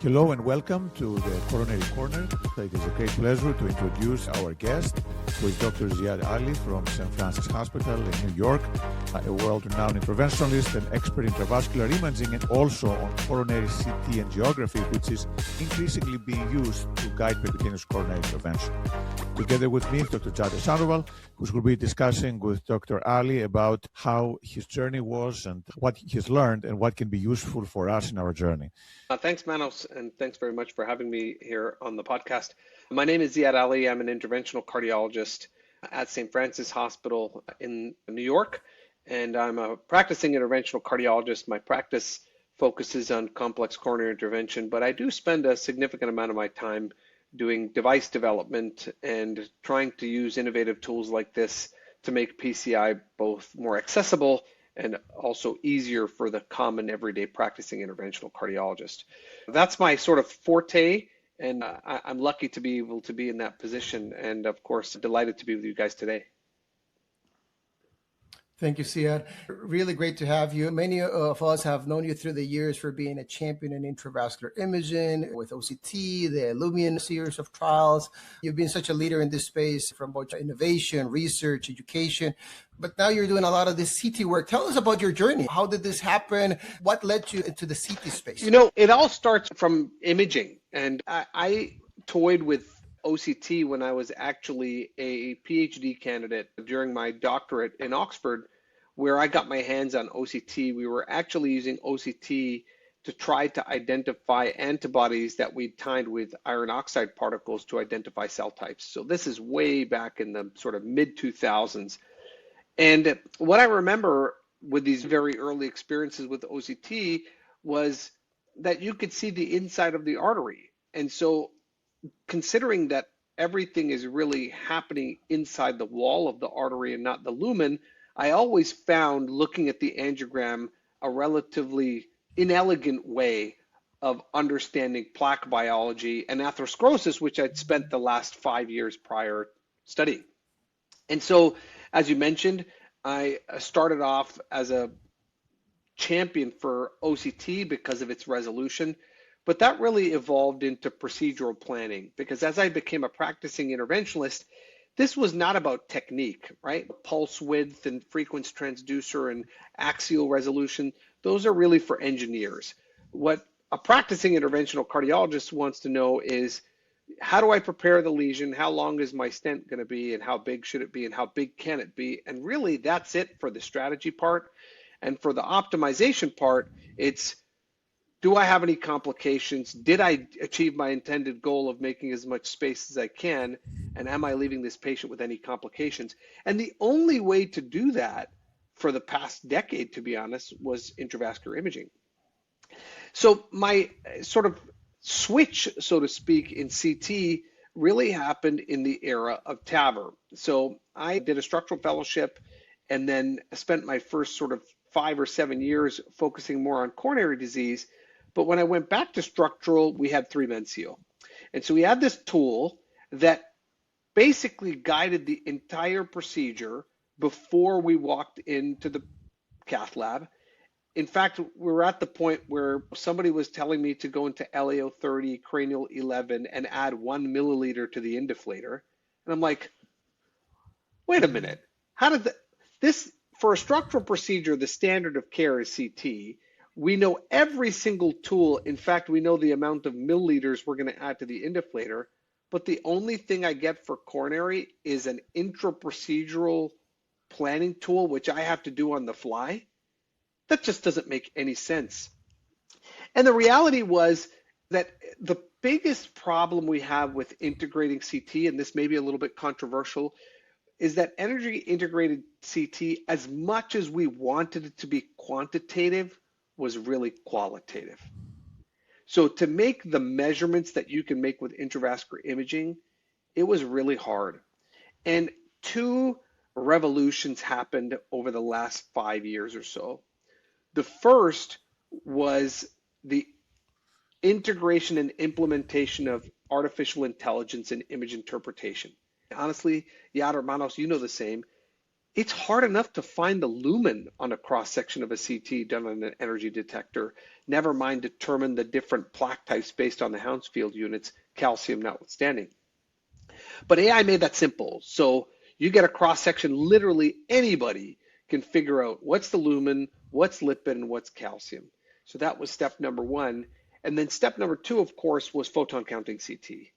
Hello and welcome to the Coronary Corner. It is a great pleasure to introduce our guest, who is Dr. Ziad Ali from St. Francis Hospital in New York, a world-renowned interventionalist and expert in intravascular imaging and also on coronary CT angiography, which is increasingly being used to guide percutaneous coronary intervention. Together with me is Dr. Yader Sandoval, who will be discussing with Dr. Ali about how his journey was and what he's learned and what can be useful for us in our journey. Thanks, Manos, and thanks very much for having me here on the podcast. My name is Ziad Ali. I'm an interventional cardiologist at St. Francis Hospital in New York, and I'm a practicing interventional cardiologist. My practice focuses on complex coronary intervention, but I do spend a significant amount of my time doing device development and trying to use innovative tools like this to make PCI both more accessible and also easier for the common everyday practicing interventional cardiologist. That's my sort of forte, and I'm lucky to be able to be in that position, and of course, delighted to be with you guys today. Thank you, Ziad. Really great to have you. Many of us have known you through the years for being a champion in intravascular imaging with OCT, the Lumion series of trials. You've been such a leader in this space from both innovation, research, education, but now you're doing a lot of this CT work. Tell us about your journey. How did this happen? What led you into the CT space? You know, it all starts from imaging, and I toyed with OCT when I was actually a PhD candidate during my doctorate in Oxford, where I got my hands on OCT. We were actually using OCT to try to identify antibodies that we timed with iron oxide particles to identify cell types. So this is way back in the sort of mid-2000s. And what I remember with these very early experiences with OCT was that you could see the inside of the artery. And so considering that everything is really happening inside the wall of the artery and not the lumen, I always found looking at the angiogram a relatively inelegant way of understanding plaque biology and atherosclerosis, which I'd spent the last 5 years prior studying. And so, as you mentioned, I started off as a champion for OCT because of its resolution, but that really evolved into procedural planning, because as I became a practicing interventionalist, this was not about technique, right? Pulse width and frequency transducer and axial resolution, those are really for engineers. What a practicing interventional cardiologist wants to know is, how do I prepare the lesion? How long is my stent going to be? And how big should it be? And how big can it be? And really, that's it for the strategy part. And for the optimization part, it's, do I have any complications? Did I achieve my intended goal of making as much space as I can? And am I leaving this patient with any complications? And the only way to do that for the past decade, to be honest, was intravascular imaging. So my sort of switch, so to speak, in CT really happened in the era of TAVR. So I did a structural fellowship and then spent my first sort of 5 or 7 years focusing more on coronary disease. But when I went back to structural, we had 3-band seal. And so we had this tool that basically guided the entire procedure before we walked into the cath lab. In fact, we were at the point where somebody was telling me to go into LAO 30, cranial 11, and add 1 milliliter to the indiflator. And I'm like, wait a minute. How did this, for a structural procedure, the standard of care is CT. We know every single tool. In fact, we know the amount of milliliters we're going to add to the indiflator. But the only thing I get for coronary is an intra-procedural planning tool, which I have to do on the fly. That just doesn't make any sense. And the reality was that the biggest problem we have with integrating CT, and this may be a little bit controversial, is that energy integrated CT, as much as we wanted it to be quantitative, was really qualitative. So to make the measurements that you can make with intravascular imaging, it was really hard. And 2 revolutions happened over the last 5 years or so. The first was the integration and implementation of artificial intelligence in image interpretation. Honestly, Yader, Manos, you know the same. it's hard enough to find the lumen on a cross-section of a CT done on an energy detector, never mind determine the different plaque types based on the Hounsfield units, calcium notwithstanding. But AI made that simple. So you get a cross-section, literally anybody can figure out what's the lumen, what's lipid, and what's calcium. So that was step number one. And then step number two, of course, was photon counting CT.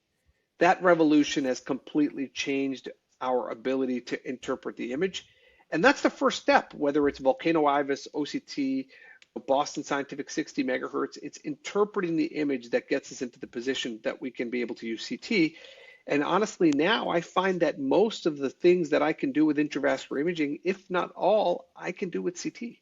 That revolution has completely changed our ability to interpret the image. And that's the first step, whether it's Volcano IVUS, OCT, Boston Scientific 60 megahertz, it's interpreting the image that gets us into the position that we can be able to use CT. And honestly, now I find that most of the things that I can do with intravascular imaging, if not all, I can do with CT.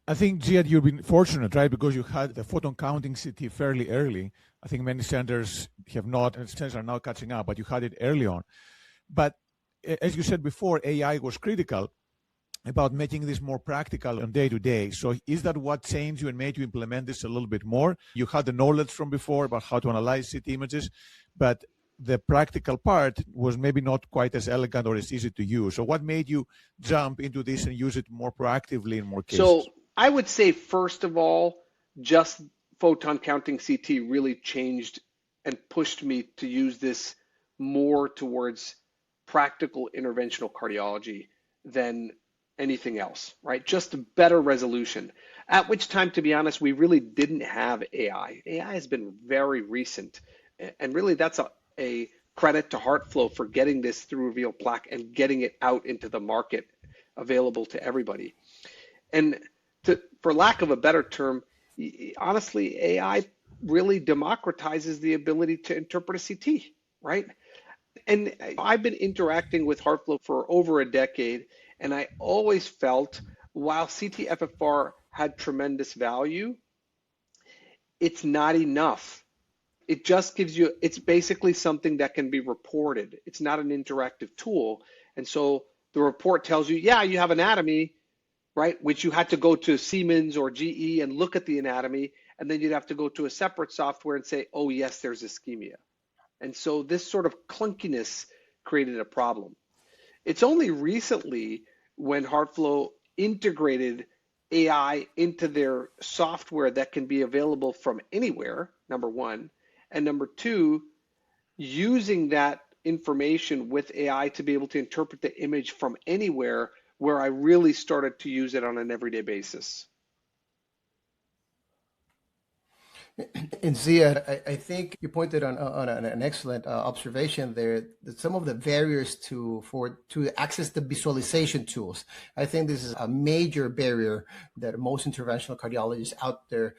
I think, Ziad, you've been fortunate, right? Because you had the photon counting CT fairly early. I think many centers have not, and centers are now catching up, but you had it early on. But as you said before, AI was critical about making this more practical on day to day. So is that what changed you and made you implement this a little bit more? You had the knowledge from before about how to analyze CT images, but the practical part was maybe not quite as elegant or as easy to use. So what made you jump into this and use it more proactively in more cases? So I would say, first of all, just photon counting CT really changed and pushed me to use this more towards practical interventional cardiology than anything else, right? Just a better resolution. At which time, to be honest, we really didn't have AI. AI has been very recent. And really that's a credit to HeartFlow for getting this through Reveal Plaque and getting it out into the market available to everybody. And for lack of a better term, honestly, AI really democratizes the ability to interpret a CT, right? And I've been interacting with HeartFlow for over a decade, and I always felt while CT FFR had tremendous value, it's not enough. It just gives you, it's basically something that can be reported. It's not an interactive tool. And so the report tells you, yeah, you have anatomy, right? Which you had to go to Siemens or GE and look at the anatomy. And then you'd have to go to a separate software and say, oh yes, there's ischemia. And so this sort of clunkiness created a problem. It's only recently when HeartFlow integrated AI into their software that can be available from anywhere, number one, and number two, using that information with AI to be able to interpret the image from anywhere, where I really started to use it on an everyday basis. And Ziad, I think you pointed on an excellent observation there, that some of the barriers to access the visualization tools. I think this is a major barrier that most interventional cardiologists out there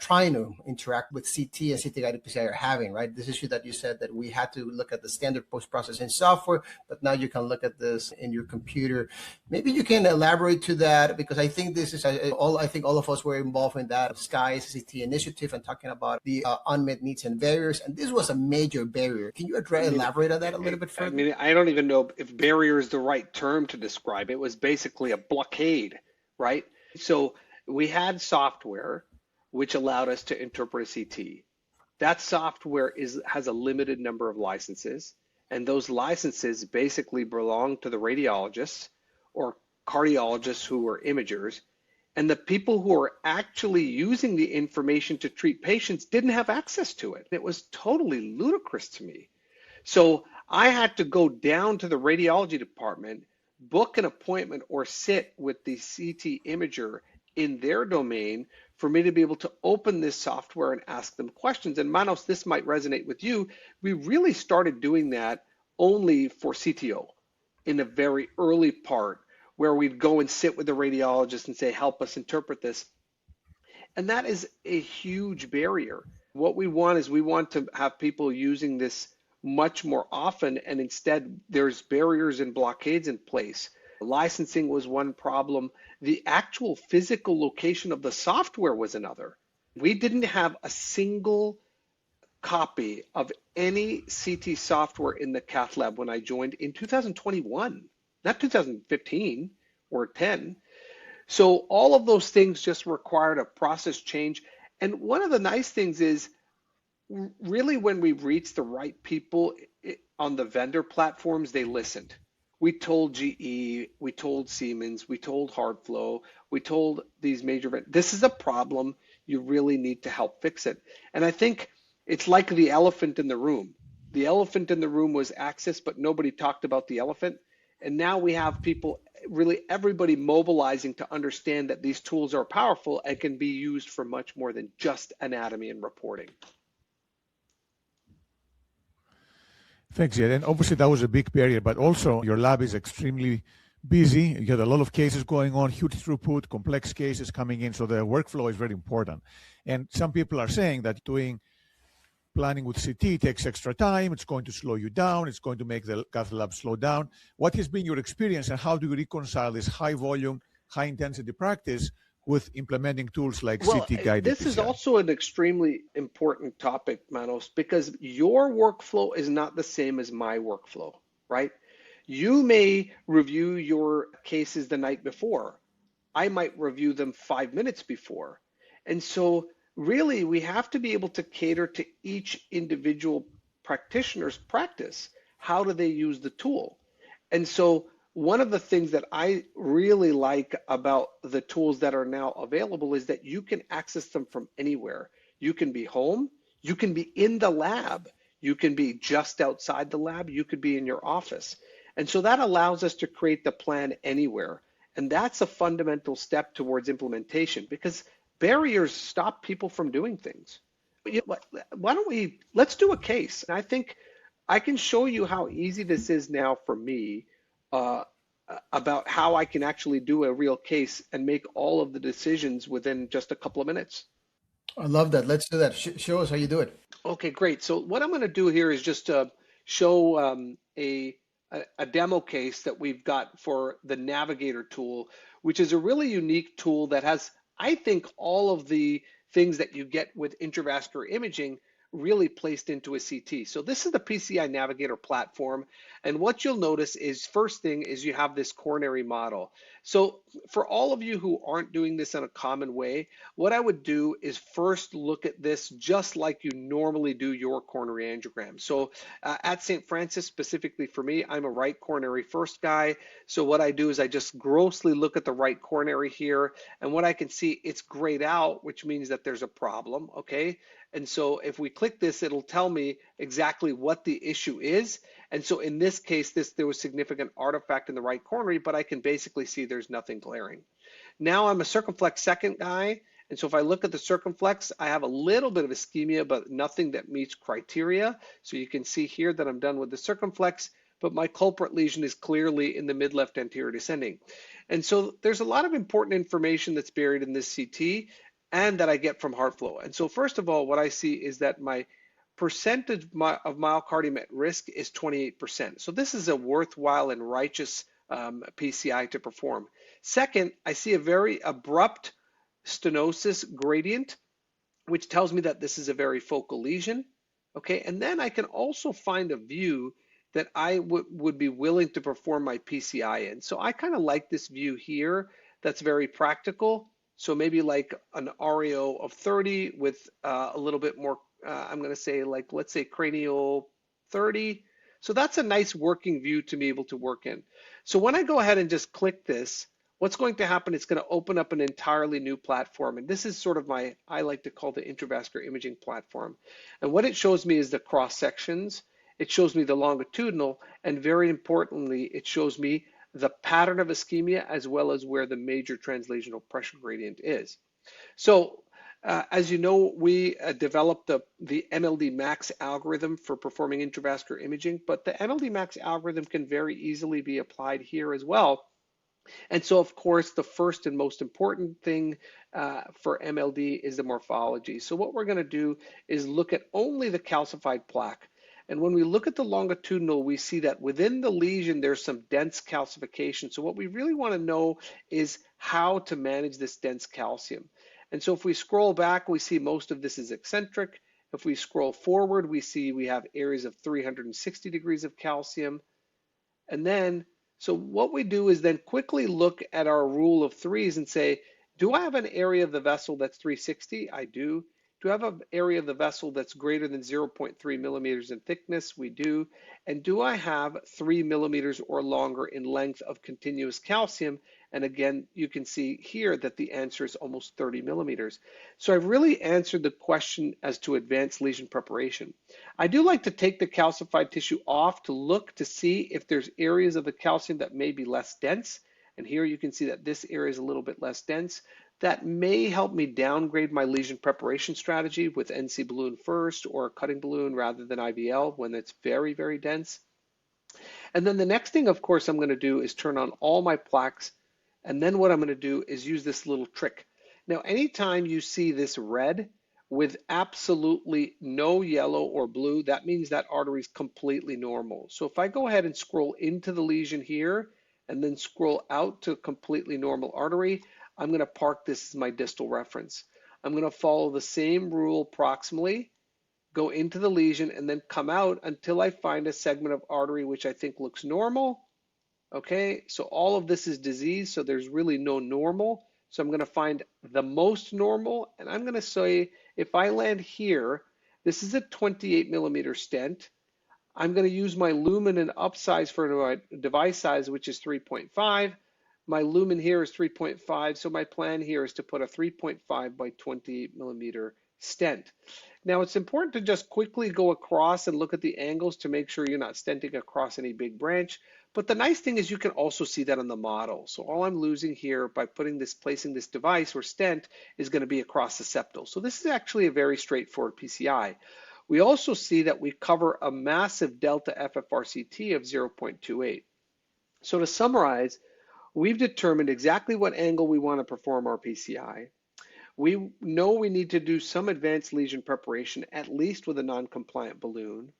trying to interact with CT and CT-guided PCI are having, right? This issue that you said that we had to look at the standard post-processing software, but now you can look at this in your computer. Maybe you can elaborate to that, because I think this is all of us were involved in that SKY CT initiative and talking about the unmet needs and barriers, and this was a major barrier. Can you elaborate on that a little bit further? I mean, I don't even know if barrier is the right term to describe it. It was basically a blockade, right? So we had software which allowed us to interpret a CT. That software has a limited number of licenses, and those licenses basically belong to the radiologists or cardiologists who were imagers. And the people who are actually using the information to treat patients didn't have access to it. It was totally ludicrous to me. So I had to go down to the radiology department, book an appointment or sit with the CT imager in their domain for me to be able to open this software and ask them questions. And Manos, this might resonate with you. We really started doing that only for CTO in a very early part, where we'd go and sit with the radiologist and say, help us interpret this. And that is a huge barrier. What we want is we want to have people using this much more often, and instead there's barriers and blockades in place. Licensing was one problem. The actual physical location of the software was another. We didn't have a single copy of any CT software in the cath lab when I joined in 2021. Not 2015 or 10. So all of those things just required a process change. And one of the nice things is really when we reach the right people on the vendor platforms, they listened. We told GE, we told Siemens, we told Heartflow, we told these major, this is a problem. You really need to help fix it. And I think it's like the elephant in the room. The elephant in the room was access, but nobody talked about the elephant. And now we have people, really everybody mobilizing to understand that these tools are powerful and can be used for much more than just anatomy and reporting. Thanks, Ed. And obviously that was a big barrier, but also your lab is extremely busy. You had a lot of cases going on, huge throughput, complex cases coming in. So the workflow is very important. And some people are saying that doing planning with CT takes extra time. It's going to slow you down. It's going to make the cath lab slow down. What has been your experience, and how do you reconcile this high volume, high intensity practice with implementing tools like CT-guided PCI? This is also an extremely important topic, Manos, because your workflow is not the same as my workflow, right? You may review your cases the night before. I might review them 5 minutes before. And so really, we have to be able to cater to each individual practitioner's practice. How do they use the tool? And so one of the things that I really like about the tools that are now available is that you can access them from anywhere. You can be home, you can be in the lab, you can be just outside the lab, you could be in your office. And so that allows us to create the plan anywhere. And that's a fundamental step towards implementation, because barriers stop people from doing things. Why don't let's do a case. And I think I can show you how easy this is now for me about how I can actually do a real case and make all of the decisions within just a couple of minutes. I love that. Let's do that. Show us how you do it. Okay, great. So what I'm going to do here is just show a demo case that we've got for the Navigator tool, which is a really unique tool that has, I think, all of the things that you get with intravascular imaging really placed into a CT. So this is the PCI Navigator platform. And what you'll notice is, first thing is you have this coronary model. So for all of you who aren't doing this in a common way, what I would do is first look at this just like you normally do your coronary angiogram. So at St. Francis, specifically for me, I'm a right coronary first guy. So what I do is I just grossly look at the right coronary here. And what I can see, it's grayed out, which means that there's a problem, okay? And so if we click this, it'll tell me exactly what the issue is. And so in this case, there was significant artifact in the right coronary, but I can basically see there's nothing glaring. Now I'm a circumflex second guy. And so if I look at the circumflex, I have a little bit of ischemia, but nothing that meets criteria. So you can see here that I'm done with the circumflex, but my culprit lesion is clearly in the mid-left anterior descending. And so there's a lot of important information that's buried in this CT and that I get from Heartflow. And so first of all, what I see is that my percentage of myocardium at risk is 28%. So this is a worthwhile and righteous PCI to perform. Second, I see a very abrupt stenosis gradient, which tells me that this is a very focal lesion. Okay, and then I can also find a view that I would be willing to perform my PCI in. So I kind of like this view here. That's very practical. So maybe like an REO of 30 with a little bit more, I'm going to say like, let's say cranial 30. So that's a nice working view to be able to work in. So when I go ahead and just click this, what's going to happen, it's going to open up an entirely new platform. And this is sort of I like to call the intravascular imaging platform. And what it shows me is the cross sections. It shows me the longitudinal, and very importantly, it shows me the pattern of ischemia as well as where the major translational pressure gradient is. So as you know, we developed the MLD Max algorithm for performing intravascular imaging, but the MLD Max algorithm can very easily be applied here as well. And so, of course, the first and most important thing for MLD is the morphology. So what we're going to do is look at only the calcified plaque. And when we look at the longitudinal, we see that within the lesion, there's some dense calcification. So what we really want to know is how to manage this dense calcium. And so if we scroll back, we see most of this is eccentric. If we scroll forward, we see we have areas of 360 degrees of calcium. And then, so what we do is then quickly look at our rule of threes and say, do I have an area of the vessel that's 360? I do. Do I have an area of the vessel that's greater than 0.3 millimeters in thickness? We do. And do I have 3 millimeters or longer in length of continuous calcium? And again, you can see here that the answer is almost 30 millimeters. So I've really answered the question as to advanced lesion preparation. I do like to take the calcified tissue off to look to see if there's areas of the calcium that may be less dense. And here you can see that this area is a little bit less dense. That may help me downgrade my lesion preparation strategy with NC balloon first or cutting balloon rather than IVL when it's very, very dense. And then the next thing, of course, I'm going to do is turn on all my plaques. And then what I'm going to do is use this little trick. Now, anytime you see this red with absolutely no yellow or blue, that means that artery is completely normal. So if I go ahead and scroll into the lesion here and then scroll out to completely normal artery, I'm going to park this as my distal reference. I'm going to follow the same rule proximally, go into the lesion, and then come out until I find a segment of artery which I think looks normal. Okay, so all of this is disease, so there's really no normal. So I'm going to find the most normal, and I'm going to say if I land here, this is a 28 millimeter stent. I'm going to use my lumen and upsize for my device size, which is 3.5. My lumen here is 3.5, so my plan here is to put a 3.5 by 28 millimeter stent. Now it's important to just quickly go across and look at the angles to make sure you're not stenting across any big branch. But the nice thing is you can also see that on the model. So all I'm losing here by placing this device or stent is going to be across the septal. So this is actually a very straightforward PCI. We also see that we cover a massive delta FFR-CT of 0.28. So to summarize, we've determined exactly what angle we want to perform our PCI. We know we need to do some advanced lesion preparation, at least with a non-compliant balloon.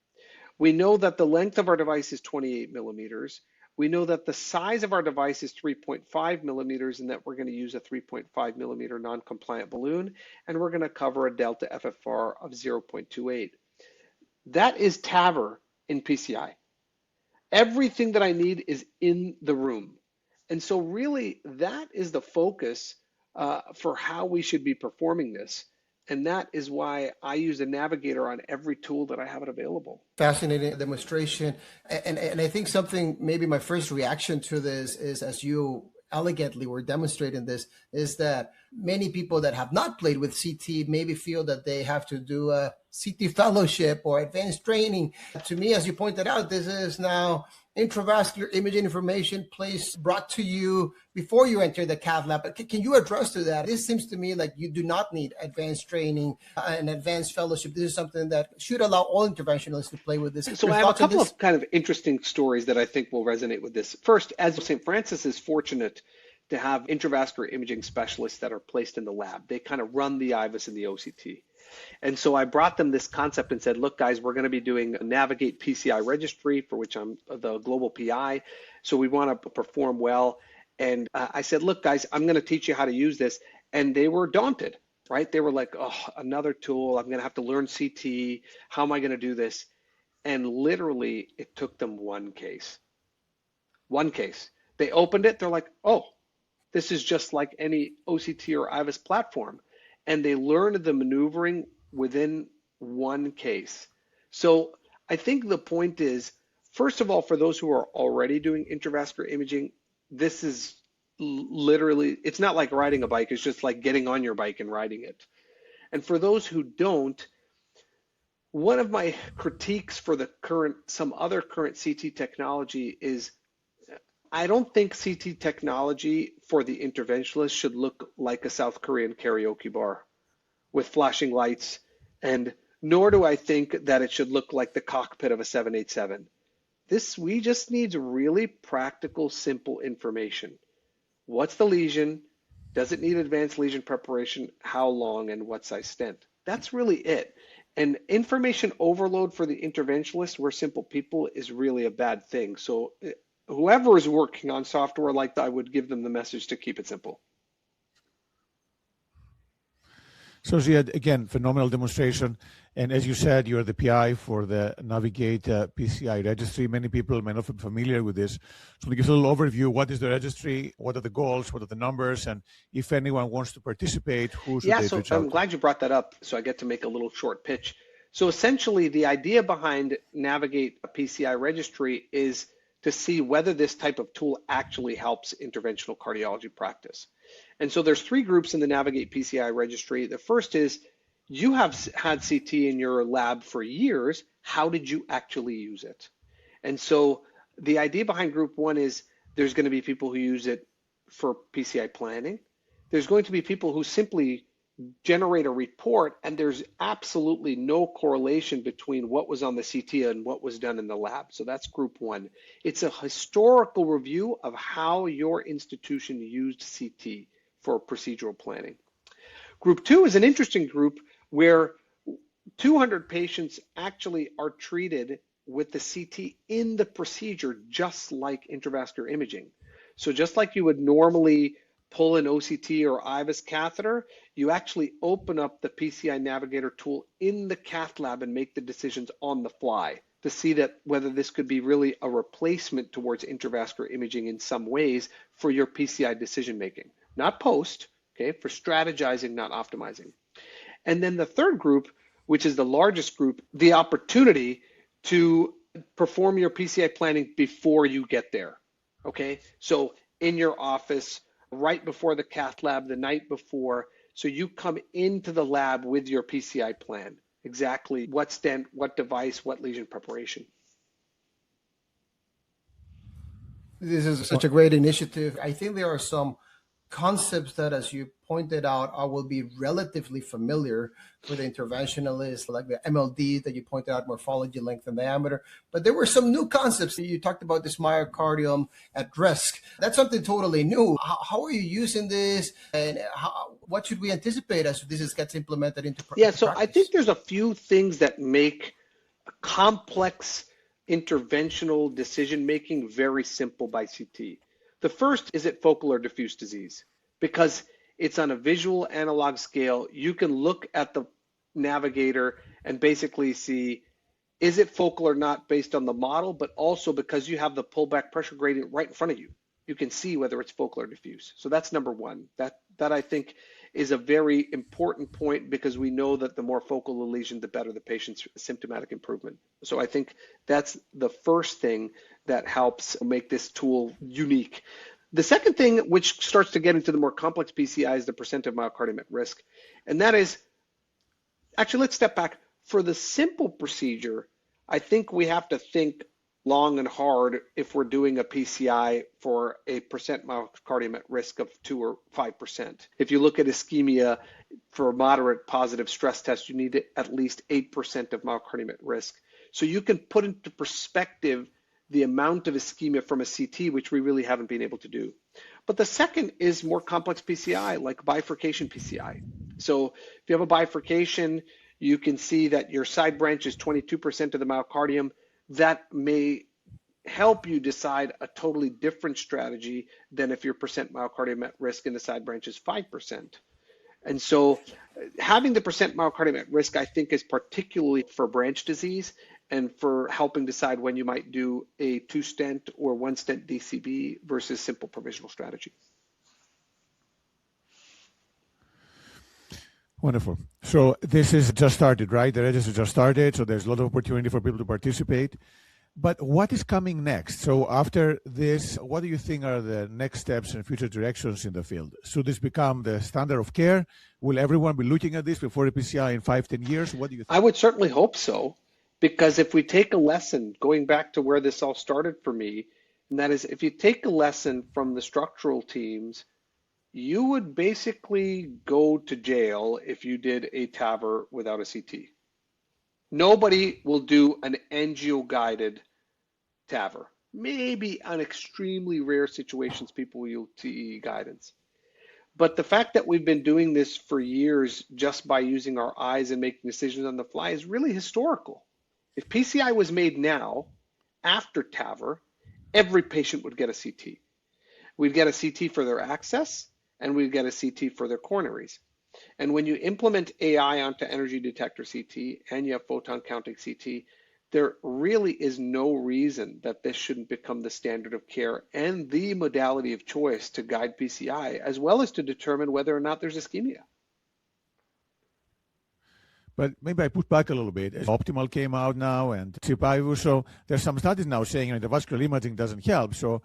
We know that the length of our device is 28 millimeters. We know that the size of our device is 3.5 millimeters and that we're going to use a 3.5 millimeter non-compliant balloon, and we're going to cover a delta FFR of 0.28. That is TAVR in PCI. Everything that I need is in the room. And so really that is the focus for how we should be performing this. And that is why I use a navigator on every tool that I have it available. Fascinating demonstration. And I think something, maybe my first reaction to this is, as you elegantly were demonstrating this, is that many people that have not played with CT maybe feel that they have to do a CT fellowship or advanced training. To me, as you pointed out, this is now intravascular imaging information brought to you before you enter the cath lab. But can you address to that? This seems to me like you do not need advanced training and advanced fellowship. This is something that should allow all interventionalists to play with this. So I have a couple of kind of interesting stories that I think will resonate with this. First, as St. Francis is fortunate to have intravascular imaging specialists that are placed in the lab. They kind of run the IVUS and the OCT. And so I brought them this concept and said, look, guys, we're going to be doing a NAVIGATE PCI registry, for which I'm the global PI. So we want to perform well. And I said, look, guys, I'm going to teach you how to use this. And they were daunted, right? They were like, oh, another tool. I'm going to have to learn CT. How am I going to do this? And literally, it took them one case. One case. They opened it. They're like, oh, this is just like any OCT or IVUS platform. And they learned the maneuvering within one case. So I think the point is, first of all, for those who are already doing intravascular imaging, this is literally, it's not like riding a bike, it's just like getting on your bike and riding it. And for those who don't, one of my critiques for some other current CT technology is, I don't think CT technology for the interventionalist should look like a South Korean karaoke bar with flashing lights, and nor do I think that it should look like the cockpit of a 787. We just need really practical, simple information. What's the lesion? Does it need advanced lesion preparation? How long and what size stent? That's really it. And information overload for the interventionalist, we're simple people, is really a bad thing. So whoever is working on software like that, I would give them the message to keep it simple. So Ziad, again, phenomenal demonstration. And as you said, you're the PI for the NAVIGATE PCI registry. Many people may not be familiar with this. So to give a little overview, what is the registry? What are the goals? What are the numbers? And if anyone wants to participate, who should they reach out to? I'm glad you brought that up, so I get to make a little short pitch. So essentially, the idea behind NAVIGATE PCI registry is to see whether this type of tool actually helps interventional cardiology practice. And so there's 3 groups in the NAVIGATE PCI registry. The first is, you have had CT in your lab for years. How did you actually use it? And so the idea behind group 1 is there's going to be people who use it for PCI planning. There's going to be people who simply generate a report, and there's absolutely no correlation between what was on the CT and what was done in the lab. So that's group 1. It's a historical review of how your institution used CT for procedural planning. Group 2 is an interesting group where 200 patients actually are treated with the CT in the procedure, just like intravascular imaging. So just like you would normally pull an OCT or IVUS catheter, you actually open up the PCI Navigator tool in the cath lab and make the decisions on the fly to see that whether this could be really a replacement towards intravascular imaging in some ways for your PCI decision making. Not post, okay, for strategizing, not optimizing. And then the third group, which is the largest group, the opportunity to perform your PCI planning before you get there, okay? So in your office, right before the cath lab, the night before, so you come into the lab with your PCI plan, exactly what stent, what device, what lesion preparation. This is such a great initiative. I think there are some concepts that, as you pointed out, will be relatively familiar for the interventionalists, like the MLD that you pointed out, morphology, length, and diameter. But there were some new concepts. You talked about this myocardium at rest. That's something totally new. How are you using this, and what should we anticipate as this gets implemented into practice? Yeah, so I think there's a few things that make complex interventional decision-making very simple by CT. The first is it focal or diffuse disease, because it's on a visual analog scale. You can look at the navigator and basically see, is it focal or not based on the model, but also because you have the pullback pressure gradient right in front of you. You can see whether it's focal or diffuse. So that's number one. That I think is a very important point, because we know that the more focal the lesion, the better the patient's symptomatic improvement. So I think that's the first thing that helps make this tool unique. The second thing, which starts to get into the more complex PCI, is the percent of myocardium at risk. And that is, actually, let's step back. For the simple procedure, I think we have to think long and hard if we're doing a PCI for a percent myocardium at risk of 2 or 5%. If you look at ischemia for a moderate positive stress test, you need at least 8% of myocardium at risk. So you can put into perspective the amount of ischemia from a CT, which we really haven't been able to do. But the second is more complex PCI, like bifurcation PCI. So if you have a bifurcation, you can see that your side branch is 22% of the myocardium. That may help you decide a totally different strategy than if your percent myocardium at risk and the side branch is 5%. And so having the percent myocardium at risk, I think, is particularly for branch disease and for helping decide when you might do a 2-stent or 1-stent DCB versus simple provisional strategy. Wonderful. So this is just started, right? The register just started, so there's a lot of opportunity for people to participate. But what is coming next? So after this, what do you think are the next steps and future directions in the field? Should this become the standard of care? Will everyone be looking at this before a PCI in 5-10 years? What do you think? I would certainly hope so, because if we take a lesson, going back to where this all started for me, and that is, if you take a lesson from the structural teams, you would basically go to jail if you did a TAVR without a CT. Nobody will do an angio-guided TAVR. Maybe on extremely rare situations, people will use TE guidance. But the fact that we've been doing this for years just by using our eyes and making decisions on the fly is really historical. If PCI was made now, after TAVR, every patient would get a CT. We'd get a CT for their access, and we'd get a CT for their coronaries. And when you implement AI onto energy detector CT and you have photon counting CT, there really is no reason that this shouldn't become the standard of care and the modality of choice to guide PCI, as well as to determine whether or not there's ischemia. But maybe I push back a little bit. Optimal came out now and TIPIVU. So there's some studies now saying the vascular imaging doesn't help. So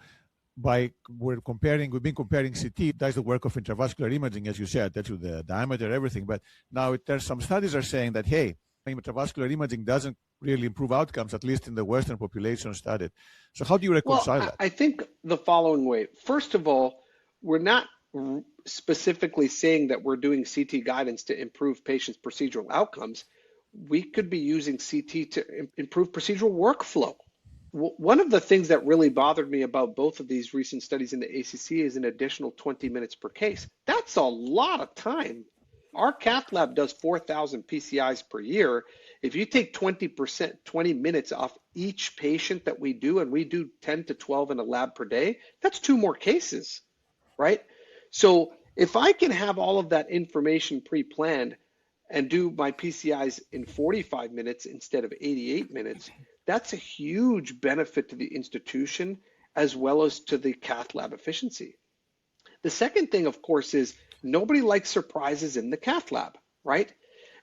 we've been comparing CT, that's the work of intravascular imaging, as you said, that's with the diameter, everything. But now there's some studies are saying that, hey, intravascular imaging doesn't really improve outcomes, at least in the Western population studied. So how do you reconcile that? I think the following way. First of all, we're not specifically saying that we're doing CT guidance to improve patients' procedural outcomes. We could be using CT to improve procedural workflow. One of the things that really bothered me about both of these recent studies in the ACC is an additional 20 minutes per case. That's a lot of time. Our cath lab does 4,000 PCIs per year. If you take 20%, 20 minutes off each patient that we do, and we do 10 to 12 in a lab per day, that's 2 more cases, right? So if I can have all of that information pre-planned and do my PCIs in 45 minutes instead of 88 minutes, that's a huge benefit to the institution as well as to the cath lab efficiency. The second thing, of course, is nobody likes surprises in the cath lab, right?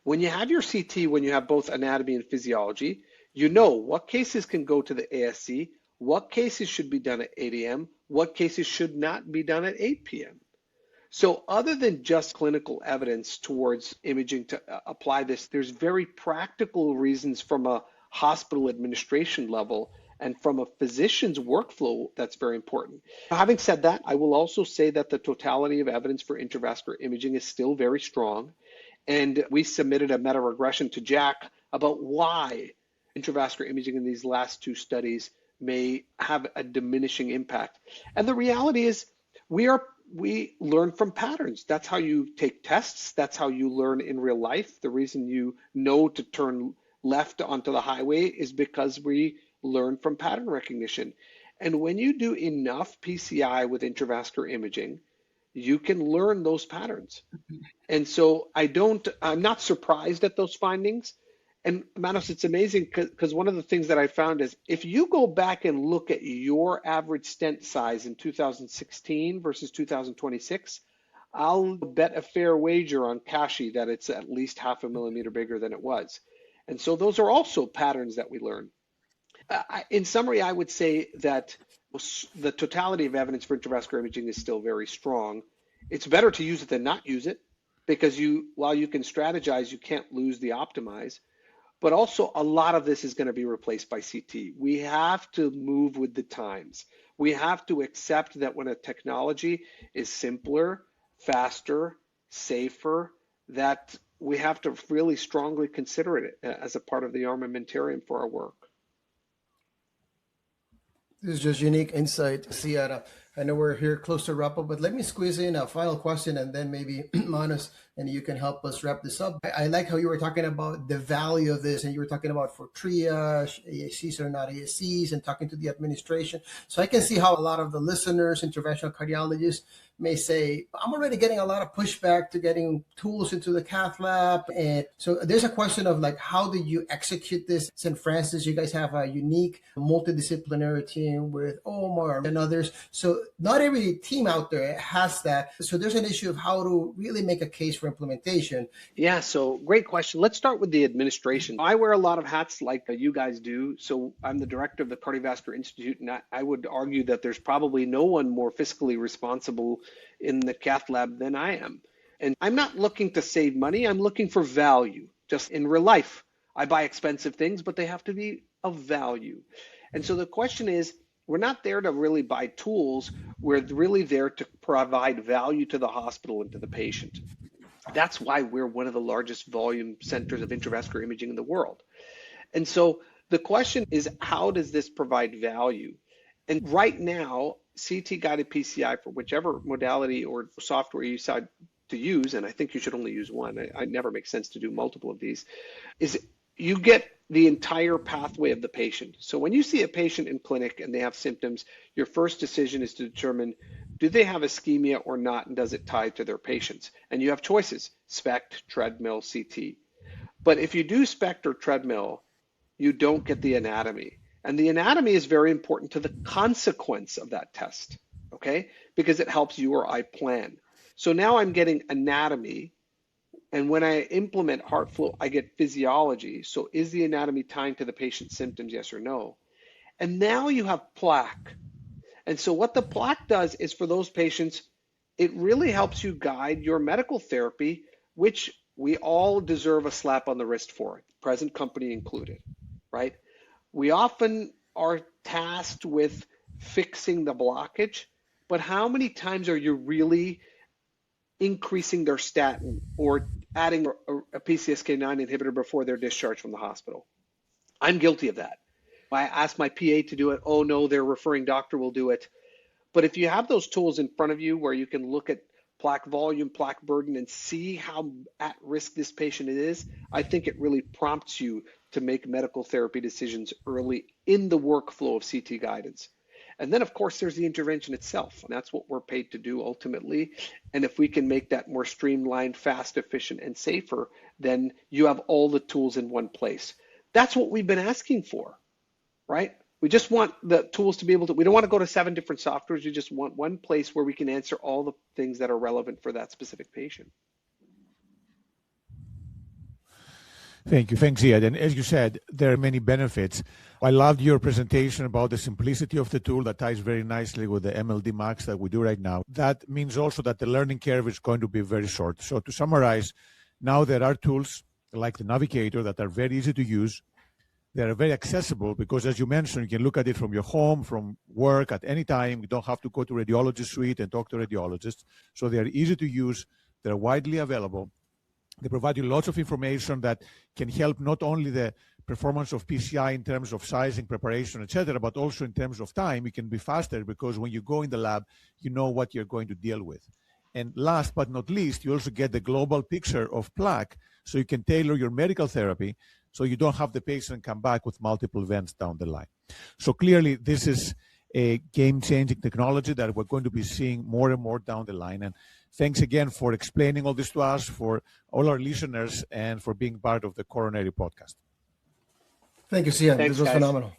When you have your CT, when you have both anatomy and physiology, you know what cases can go to the ASC, what cases should be done at 8 a.m., what cases should not be done at 8 p.m. So other than just clinical evidence towards imaging to apply this, there's very practical reasons from a hospital administration level and from a physician's workflow that's very important. Having said that, I will also say that the totality of evidence for intravascular imaging is still very strong. And we submitted a meta-regression to JACC about why intravascular imaging in these last 2 studies may have a diminishing impact. And the reality is we learn from patterns. That's how you take tests. That's how you learn in real life. The reason you know to turn left onto the highway is because we learn from pattern recognition. And when you do enough PCI with intravascular imaging, you can learn those patterns. And so I'm not surprised at those findings. And Manos, it's amazing because one of the things that I found is if you go back and look at your average stent size in 2016 versus 2026, I'll bet a fair wager on Kashi that it's at least 0.5 millimeter bigger than it was. And so those are also patterns that we learn. In summary, I would say that the totality of evidence for intravascular imaging is still very strong. It's better to use it than not use it because while you can strategize, you can't lose the optimize. But also a lot of this is going to be replaced by CT. We have to move with the times. We have to accept that when a technology is simpler, faster, safer, that we have to really strongly consider it as a part of the armamentarium for our work. This is just unique insight, Ziad. I know we're here close to wrap up, but let me squeeze in a final question and then maybe Manos and you can help us wrap this up. I like how you were talking about the value of this and you were talking about for triage, ASCs or not ASCs and talking to the administration. So I can see how a lot of the listeners, interventional cardiologists may say, I'm already getting a lot of pushback to getting tools into the cath lab. And so there's a question of like, how do you execute this? St. Francis, you guys have a unique multidisciplinary team with Omar and others. So not every team out there has that. So there's an issue of how to really make a case for implementation. Yeah, so great question. Let's start with the administration. I wear a lot of hats like you guys do. So I'm the director of the Cardiovascular Institute, and I would argue that there's probably no one more fiscally responsible in the cath lab than I am. And I'm not looking to save money. I'm looking for value. Just in real life, I buy expensive things, but they have to be of value. And so the question is, we're not there to really buy tools. We're really there to provide value to the hospital and to the patient. That's why we're one of the largest volume centers of intravascular imaging in the world. And so the question is, how does this provide value? And right now, CT-guided PCI for whichever modality or software you decide to use, and I think you should only use one, it never makes sense to do multiple of these, is you get the entire pathway of the patient. So when you see a patient in clinic and they have symptoms, your first decision is to determine, do they have ischemia or not, and does it tie to their patients? And you have choices, SPECT, treadmill, CT. But if you do SPECT or treadmill, you don't get the anatomy. And the anatomy is very important to the consequence of that test, okay? Because it helps you or I plan. So now I'm getting anatomy, and when I implement heart flow, I get physiology. So is the anatomy tying to the patient's symptoms, yes or no? And now you have plaque. And so what the plaque does is for those patients, it really helps you guide your medical therapy, which we all deserve a slap on the wrist for, present company included, right? We often are tasked with fixing the blockage, but how many times are you really increasing their statin or adding a PCSK9 inhibitor before they're discharged from the hospital? I'm guilty of that. I ask my PA to do it. Oh no, their referring doctor will do it. But if you have those tools in front of you where you can look at plaque volume, plaque burden, and see how at risk this patient is, I think it really prompts you to make medical therapy decisions early in the workflow of CT guidance. And then, of course, there's the intervention itself, and that's what we're paid to do ultimately. And if we can make that more streamlined, fast, efficient, and safer, then you have all the tools in one place. That's what we've been asking for, right? We just want the tools to be able to, we don't want to go to 7 different softwares. We just want one place where we can answer all the things that are relevant for that specific patient. Thank you. Thanks, Ziad. And as you said, there are many benefits. I loved your presentation about the simplicity of the tool that ties very nicely with the MLD Max that we do right now. That means also that the learning curve is going to be very short. So to summarize, now there are tools like the Navigator that are very easy to use. They are very accessible because, as you mentioned, you can look at it from your home, from work, at any time. You don't have to go to radiologist suite and talk to radiologists. So they are easy to use. They're widely available. They provide you lots of information that can help not only the performance of PCI in terms of sizing, preparation, etc., but also in terms of time. You can be faster because when you go in the lab, you know what you're going to deal with. And last but not least, you also get the global picture of plaque, so you can tailor your medical therapy so you don't have the patient come back with multiple events down the line. So clearly, this is a game-changing technology that we're going to be seeing more and more down the line. And thanks again for explaining all this to us, for all our listeners, and for being part of the Coronary Podcast. Thank you, Ziad. This was phenomenal.